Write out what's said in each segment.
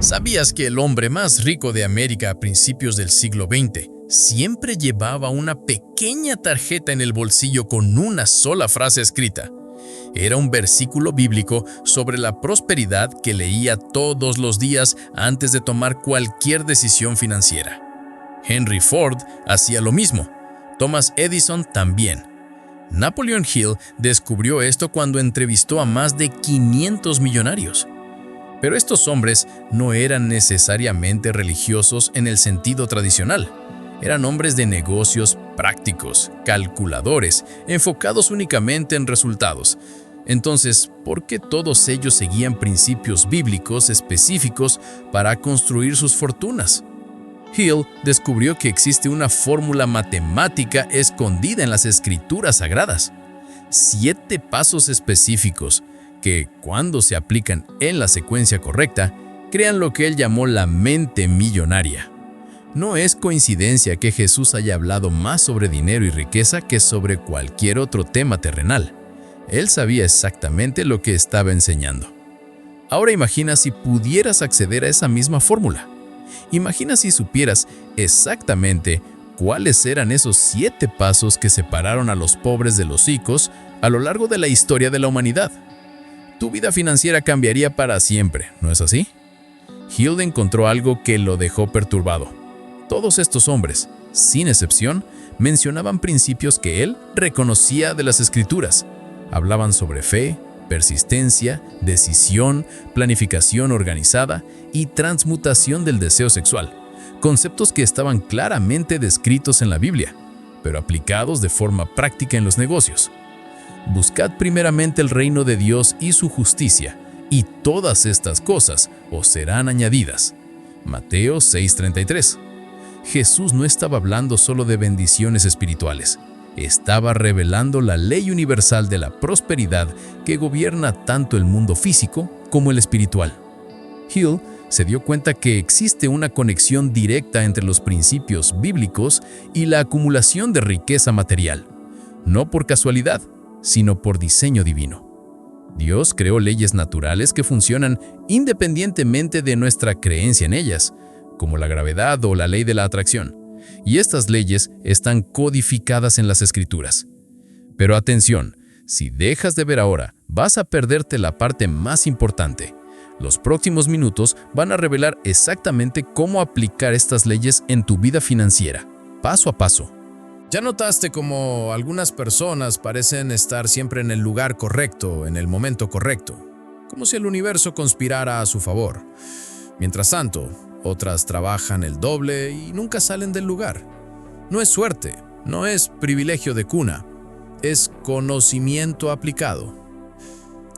¿Sabías que el hombre más rico de América a principios del siglo XX siempre llevaba una pequeña tarjeta en el bolsillo con una sola frase escrita? Era un versículo bíblico sobre la prosperidad que leía todos los días antes de tomar cualquier decisión financiera. Henry Ford hacía lo mismo. Thomas Edison también. Napoleon Hill descubrió esto cuando entrevistó a más de 500 millonarios. Pero estos hombres no eran necesariamente religiosos en el sentido tradicional. Eran hombres de negocios prácticos, calculadores, enfocados únicamente en resultados. Entonces, ¿por qué todos ellos seguían principios bíblicos específicos para construir sus fortunas? Hill descubrió que existe una fórmula matemática escondida en las escrituras sagradas. 7 pasos específicos que, cuando se aplican en la secuencia correcta, crean lo que él llamó la mente millonaria. No es coincidencia que Jesús haya hablado más sobre dinero y riqueza que sobre cualquier otro tema terrenal. Él sabía exactamente lo que estaba enseñando. Ahora imagina si pudieras acceder a esa misma fórmula. Imagina si supieras exactamente cuáles eran esos 7 pasos que separaron a los pobres de los ricos a lo largo de la historia de la humanidad. Tu vida financiera cambiaría para siempre, ¿no es así? Hill encontró algo que lo dejó perturbado. Todos estos hombres, sin excepción, mencionaban principios que él reconocía de las Escrituras. Hablaban sobre fe, persistencia, decisión, planificación organizada y transmutación del deseo sexual, conceptos que estaban claramente descritos en la Biblia, pero aplicados de forma práctica en los negocios. Buscad primeramente el reino de Dios y su justicia, y todas estas cosas os serán añadidas. Mateo 6:33. Jesús no estaba hablando solo de bendiciones espirituales. Estaba revelando la ley universal de la prosperidad que gobierna tanto el mundo físico como el espiritual. Hill se dio cuenta que existe una conexión directa entre los principios bíblicos y la acumulación de riqueza material, no por casualidad, sino por diseño divino. Dios creó leyes naturales que funcionan independientemente de nuestra creencia en ellas, como la gravedad o la ley de la atracción, y estas leyes están codificadas en las Escrituras. Pero atención, si dejas de ver ahora, vas a perderte la parte más importante. Los próximos minutos van a revelar exactamente cómo aplicar estas leyes en tu vida financiera, paso a paso. ¿Ya notaste cómo algunas personas parecen estar siempre en el lugar correcto, en el momento correcto? Como si el universo conspirara a su favor. Mientras tanto, otras trabajan el doble y nunca salen del lugar. No es suerte, no es privilegio de cuna, es conocimiento aplicado.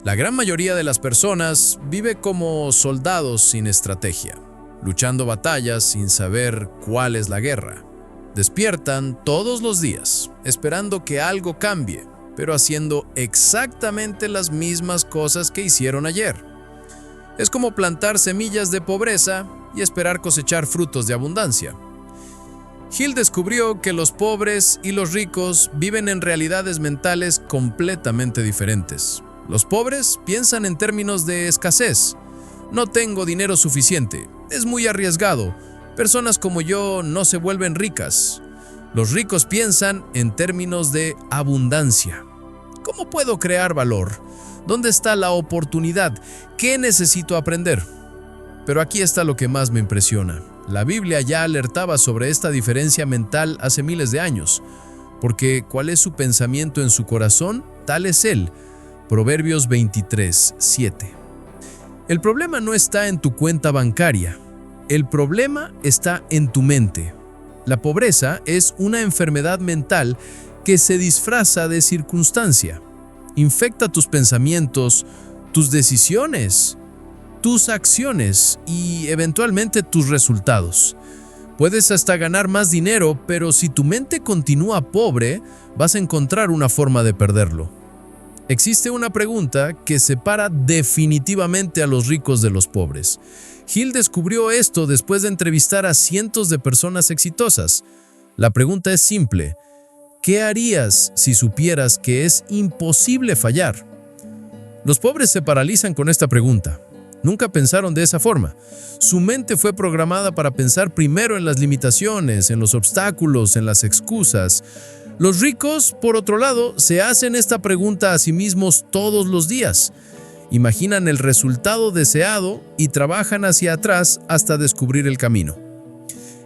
La gran mayoría de las personas vive como soldados sin estrategia, luchando batallas sin saber cuál es la guerra. Despiertan todos los días, esperando que algo cambie, pero haciendo exactamente las mismas cosas que hicieron ayer. Es como plantar semillas de pobreza y esperar cosechar frutos de abundancia. Hill descubrió que los pobres y los ricos viven en realidades mentales completamente diferentes. Los pobres piensan en términos de escasez. No tengo dinero suficiente, es muy arriesgado. Personas como yo no se vuelven ricas. Los ricos piensan en términos de abundancia. ¿Cómo puedo crear valor? ¿Dónde está la oportunidad? ¿Qué necesito aprender? Pero aquí está lo que más me impresiona. La Biblia ya alertaba sobre esta diferencia mental hace miles de años, porque ¿cuál es su pensamiento en su corazón? Tal es él. Proverbios 23:7. El problema no está en tu cuenta bancaria. El problema está en tu mente. La pobreza es una enfermedad mental que se disfraza de circunstancia. Infecta tus pensamientos, tus decisiones, tus acciones y eventualmente tus resultados. Puedes hasta ganar más dinero, pero si tu mente continúa pobre, vas a encontrar una forma de perderlo. Existe una pregunta que separa definitivamente a los ricos de los pobres. Hill descubrió esto después de entrevistar a cientos de personas exitosas. La pregunta es simple: ¿qué harías si supieras que es imposible fallar? Los pobres se paralizan con esta pregunta. Nunca pensaron de esa forma. Su mente fue programada para pensar primero en las limitaciones, en los obstáculos, en las excusas. Los ricos, por otro lado, se hacen esta pregunta a sí mismos todos los días. Imaginan el resultado deseado y trabajan hacia atrás hasta descubrir el camino.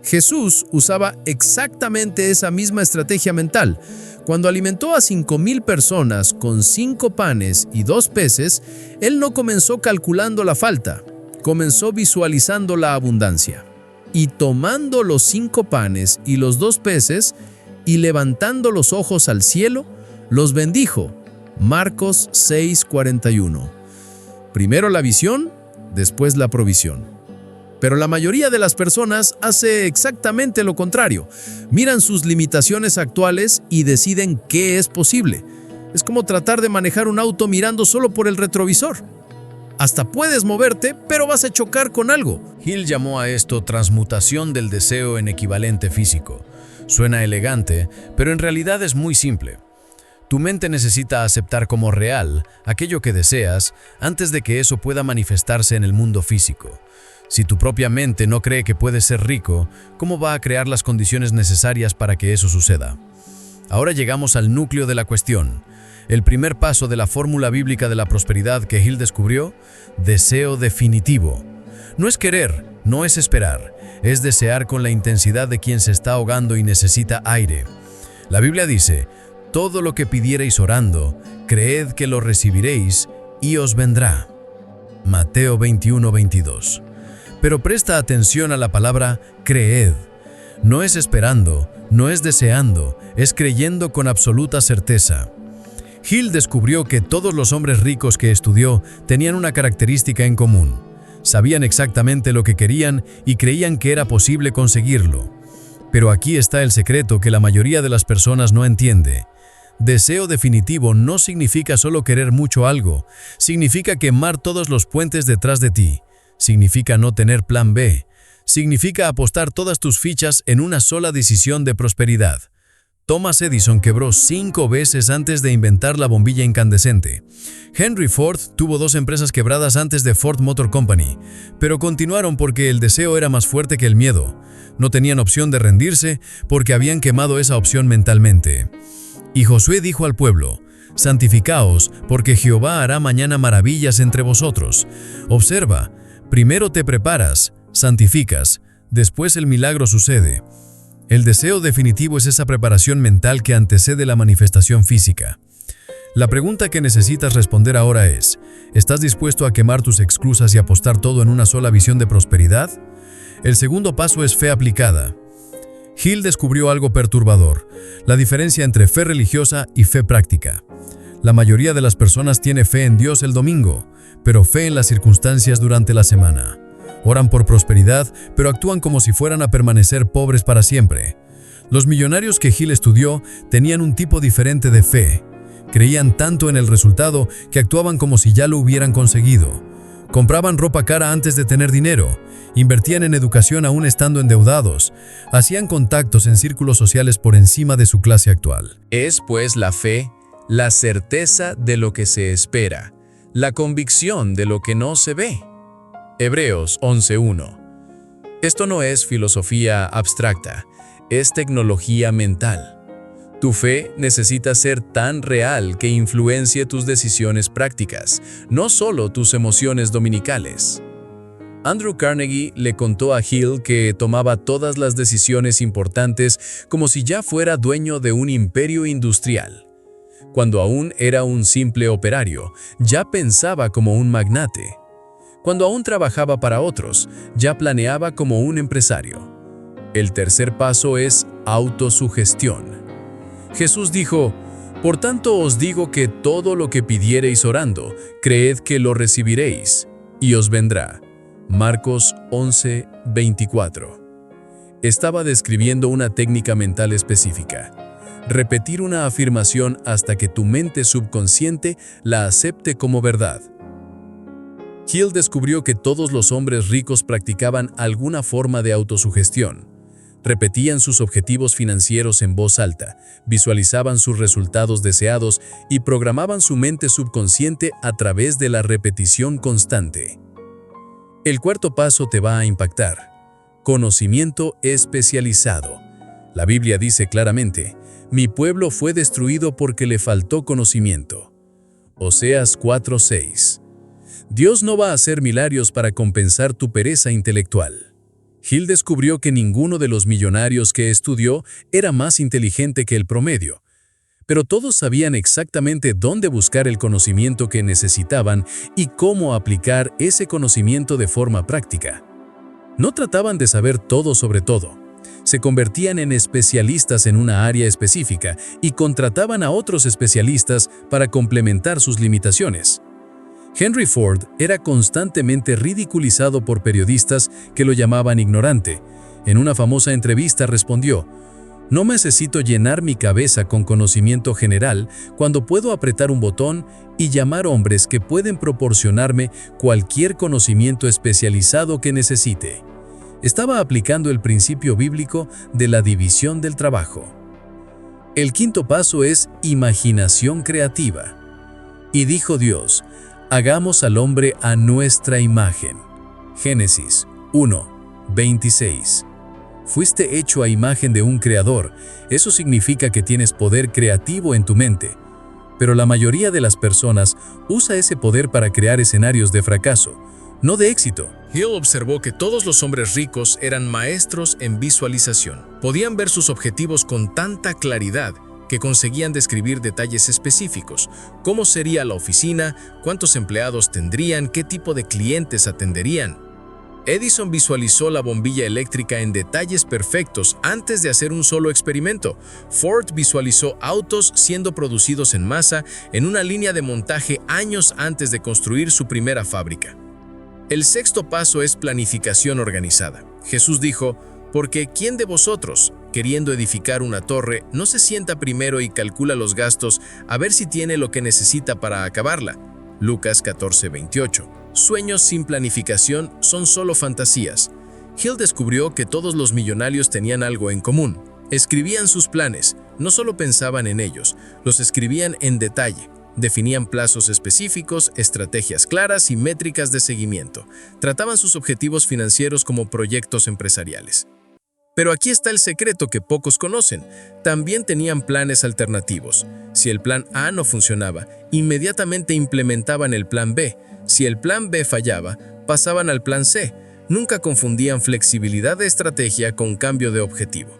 Jesús usaba exactamente esa misma estrategia mental. Cuando alimentó a 5,000 personas con 5 panes y 2 peces, Él no comenzó calculando la falta, comenzó visualizando la abundancia. Y tomando los 5 panes y los 2 peces, y levantando los ojos al cielo, los bendijo. Marcos 6:41. Primero la visión, después la provisión. Pero la mayoría de las personas hace exactamente lo contrario. Miran sus limitaciones actuales y deciden qué es posible. Es como tratar de manejar un auto mirando solo por el retrovisor. Hasta puedes moverte, pero vas a chocar con algo. Hill llamó a esto transmutación del deseo en equivalente físico. Suena elegante, pero en realidad es muy simple. Tu mente necesita aceptar como real aquello que deseas antes de que eso pueda manifestarse en el mundo físico. Si tu propia mente no cree que puedes ser rico, ¿cómo va a crear las condiciones necesarias para que eso suceda? Ahora llegamos al núcleo de la cuestión. El primer paso de la fórmula bíblica de la prosperidad que Hill descubrió: deseo definitivo. No es querer, no es esperar, es desear con la intensidad de quien se está ahogando y necesita aire. La Biblia dice: todo lo que pidiereis orando, creed que lo recibiréis y os vendrá. Mateo 21:22. Pero presta atención a la palabra creed. No es esperando, no es deseando, es creyendo con absoluta certeza. Hill descubrió que todos los hombres ricos que estudió tenían una característica en común. Sabían exactamente lo que querían y creían que era posible conseguirlo. Pero aquí está el secreto que la mayoría de las personas no entiende. Deseo definitivo no significa solo querer mucho algo, significa quemar todos los puentes detrás de ti. Significa no tener plan B. Significa apostar todas tus fichas en una sola decisión de prosperidad. Thomas Edison quebró 5 veces antes de inventar la bombilla incandescente. Henry Ford tuvo 2 empresas quebradas antes de Ford Motor Company, pero continuaron porque el deseo era más fuerte que el miedo. No tenían opción de rendirse porque habían quemado esa opción mentalmente. Y Josué dijo al pueblo: santificaos, porque Jehová hará mañana maravillas entre vosotros. Observa, primero te preparas, santificas, después el milagro sucede. El deseo definitivo es esa preparación mental que antecede la manifestación física. La pregunta que necesitas responder ahora es: ¿estás dispuesto a quemar tus excusas y apostar todo en una sola visión de prosperidad? El segundo paso es fe aplicada. Hill descubrió algo perturbador: la diferencia entre fe religiosa y fe práctica. La mayoría de las personas tiene fe en Dios el domingo, pero fe en las circunstancias durante la semana. Oran por prosperidad, pero actúan como si fueran a permanecer pobres para siempre. Los millonarios que Hill estudió tenían un tipo diferente de fe. Creían tanto en el resultado que actuaban como si ya lo hubieran conseguido. Compraban ropa cara antes de tener dinero, invertían en educación aún estando endeudados, hacían contactos en círculos sociales por encima de su clase actual. Es pues la fe, la certeza de lo que se espera, la convicción de lo que no se ve. Hebreos 11:1. Esto no es filosofía abstracta, es tecnología mental. Tu fe necesita ser tan real que influencie tus decisiones prácticas, no solo tus emociones dominicales. Andrew Carnegie le contó a Hill que tomaba todas las decisiones importantes como si ya fuera dueño de un imperio industrial. Cuando aún era un simple operario, ya pensaba como un magnate. Cuando aún trabajaba para otros, ya planeaba como un empresario. El tercer paso es autosugestión. Jesús dijo: por tanto os digo que todo lo que pidiereis orando, creed que lo recibiréis, y os vendrá. Marcos 11:24. Estaba describiendo una técnica mental específica. Repetir una afirmación hasta que tu mente subconsciente la acepte como verdad. Hill descubrió que todos los hombres ricos practicaban alguna forma de autosugestión. Repetían sus objetivos financieros en voz alta, visualizaban sus resultados deseados y programaban su mente subconsciente a través de la repetición constante. El cuarto paso te va a impactar. Conocimiento especializado. La Biblia dice claramente, mi pueblo fue destruido porque le faltó conocimiento. Oseas 4:6. Dios no va a hacer milagros para compensar tu pereza intelectual. Hill descubrió que ninguno de los millonarios que estudió era más inteligente que el promedio, pero todos sabían exactamente dónde buscar el conocimiento que necesitaban y cómo aplicar ese conocimiento de forma práctica. No trataban de saber todo sobre todo. Se convertían en especialistas en una área específica y contrataban a otros especialistas para complementar sus limitaciones. Henry Ford era constantemente ridiculizado por periodistas que lo llamaban ignorante. En una famosa entrevista respondió, no necesito llenar mi cabeza con conocimiento general cuando puedo apretar un botón y llamar hombres que pueden proporcionarme cualquier conocimiento especializado que necesite. Estaba aplicando el principio bíblico de la división del trabajo. El quinto paso es imaginación creativa. Y dijo Dios, hagamos al hombre a nuestra imagen. Génesis 1:26. Fuiste hecho a imagen de un creador. Eso significa que tienes poder creativo en tu mente. Pero la mayoría de las personas usa ese poder para crear escenarios de fracaso, no de éxito. Hill observó que todos los hombres ricos eran maestros en visualización. Podían ver sus objetivos con tanta claridad que conseguían describir detalles específicos, cómo sería la oficina, cuántos empleados tendrían, qué tipo de clientes atenderían. Edison visualizó la bombilla eléctrica en detalles perfectos antes de hacer un solo experimento. Ford visualizó autos siendo producidos en masa en una línea de montaje años antes de construir su primera fábrica. El sexto paso es planificación organizada. Jesús dijo, porque ¿quién de vosotros, queriendo edificar una torre, no se sienta primero y calcula los gastos a ver si tiene lo que necesita para acabarla? Lucas 14:28. Sueños sin planificación son solo fantasías. Hill descubrió que todos los millonarios tenían algo en común. Escribían sus planes, no solo pensaban en ellos, los escribían en detalle. Definían plazos específicos, estrategias claras y métricas de seguimiento. Trataban sus objetivos financieros como proyectos empresariales. Pero aquí está el secreto que pocos conocen. También tenían planes alternativos. Si el plan A no funcionaba, inmediatamente implementaban el plan B. Si el plan B fallaba, pasaban al plan C. Nunca confundían flexibilidad de estrategia con cambio de objetivo.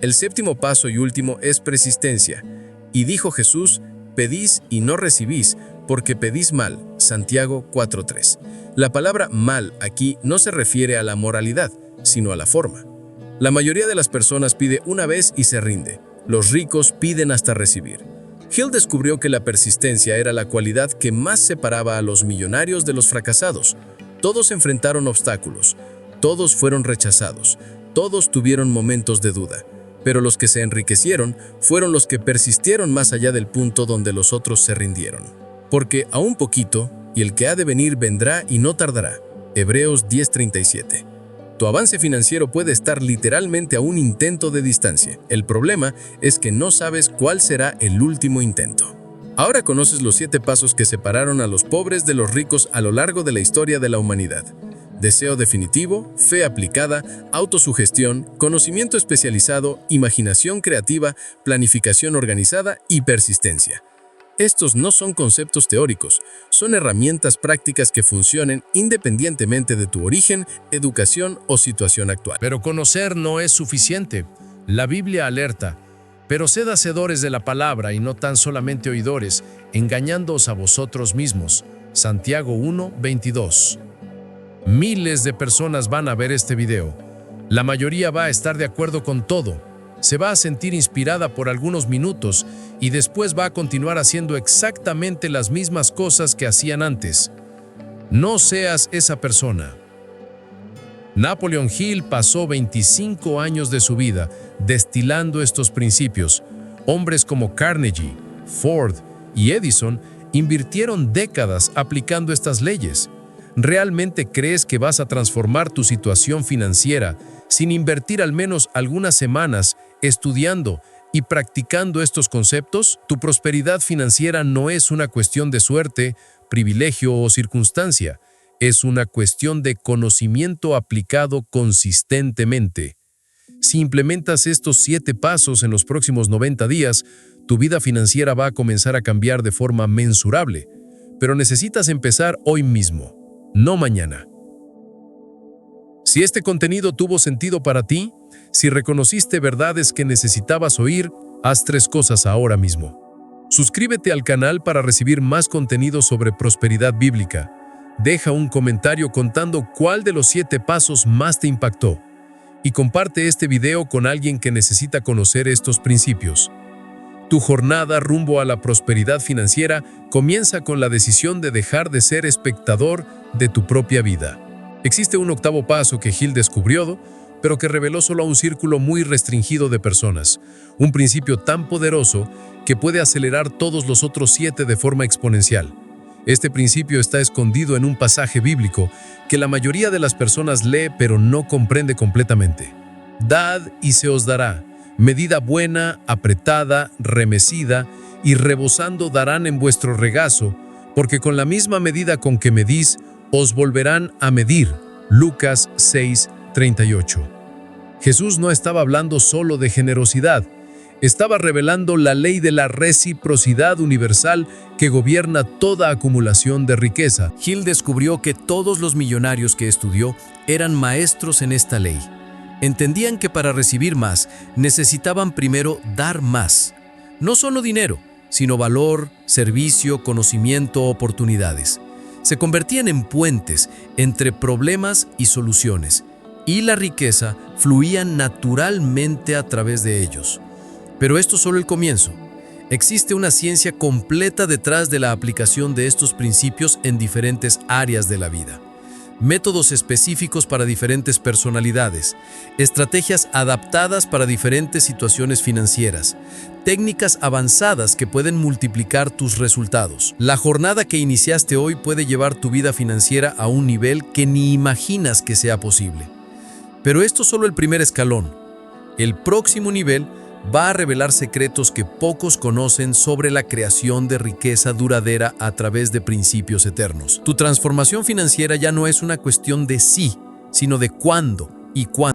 El séptimo paso y último es persistencia. Y dijo Jesús, pedís y no recibís, porque pedís mal. Santiago 4:3. La palabra mal aquí no se refiere a la moralidad, sino a la forma. La mayoría de las personas pide una vez y se rinde. Los ricos piden hasta recibir. Hill descubrió que la persistencia era la cualidad que más separaba a los millonarios de los fracasados. Todos enfrentaron obstáculos, todos fueron rechazados, todos tuvieron momentos de duda. Pero los que se enriquecieron fueron los que persistieron más allá del punto donde los otros se rindieron. Porque a un poquito, y el que ha de venir vendrá y no tardará. Hebreos 10:37. Tu avance financiero puede estar literalmente a un intento de distancia. El problema es que no sabes cuál será el último intento. Ahora conoces los 7 pasos que separaron a los pobres de los ricos a lo largo de la historia de la humanidad. Deseo definitivo, fe aplicada, autosugestión, conocimiento especializado, imaginación creativa, planificación organizada y persistencia. Estos no son conceptos teóricos, son herramientas prácticas que funcionen independientemente de tu origen, educación o situación actual. Pero conocer no es suficiente. La Biblia alerta, pero sed hacedores de la palabra y no tan solamente oidores, engañándoos a vosotros mismos. Santiago 1:22. Miles de personas van a ver este video. La mayoría va a estar de acuerdo con todo. Se va a sentir inspirada por algunos minutos y después va a continuar haciendo exactamente las mismas cosas que hacían antes. No seas esa persona. Napoleon Hill pasó 25 años de su vida destilando estos principios. Hombres como Carnegie, Ford y Edison invirtieron décadas aplicando estas leyes. ¿Realmente crees que vas a transformar tu situación financiera sin invertir al menos algunas semanas estudiando y practicando estos conceptos? Tu prosperidad financiera no es una cuestión de suerte, privilegio o circunstancia. es una cuestión de conocimiento aplicado consistentemente. Si implementas estos 7 pasos en los próximos 90 días, tu vida financiera va a comenzar a cambiar de forma mensurable, pero necesitas empezar hoy mismo, no mañana. Si este contenido tuvo sentido para ti, si reconociste verdades que necesitabas oír, haz 3 cosas ahora mismo. Suscríbete al canal para recibir más contenido sobre prosperidad bíblica. Deja un comentario contando cuál de los 7 pasos más te impactó. Y comparte este video con alguien que necesita conocer estos principios. Tu jornada rumbo a la prosperidad financiera comienza con la decisión de dejar de ser espectador de tu propia vida. Existe un 8º paso que Hill descubrió, pero que reveló solo a un círculo muy restringido de personas. Un principio tan poderoso que puede acelerar todos los otros 7 de forma exponencial. Este principio está escondido en un pasaje bíblico que la mayoría de las personas lee pero no comprende completamente. Dad y se os dará. Medida buena, apretada, remecida y rebosando darán en vuestro regazo, porque con la misma medida con que medís, os volverán a medir. Lucas 6:38. Jesús no estaba hablando solo de generosidad, estaba revelando la ley de la reciprocidad universal que gobierna toda acumulación de riqueza. Hill descubrió que todos los millonarios que estudió eran maestros en esta ley. Entendían que para recibir más, necesitaban primero dar más. No solo dinero, sino valor, servicio, conocimiento, oportunidades. Se convertían en puentes entre problemas y soluciones, y la riqueza fluía naturalmente a través de ellos. Pero esto es solo el comienzo. Existe una ciencia completa detrás de la aplicación de estos principios en diferentes áreas de la vida. Métodos específicos para diferentes personalidades, estrategias adaptadas para diferentes situaciones financieras, técnicas avanzadas que pueden multiplicar tus resultados. La jornada que iniciaste hoy puede llevar tu vida financiera a un nivel que ni imaginas que sea posible. Pero esto es solo el primer escalón. El próximo nivel va a revelar secretos que pocos conocen sobre la creación de riqueza duradera a través de principios eternos. Tu transformación financiera ya no es una cuestión de si, sino de cuándo y cuándo.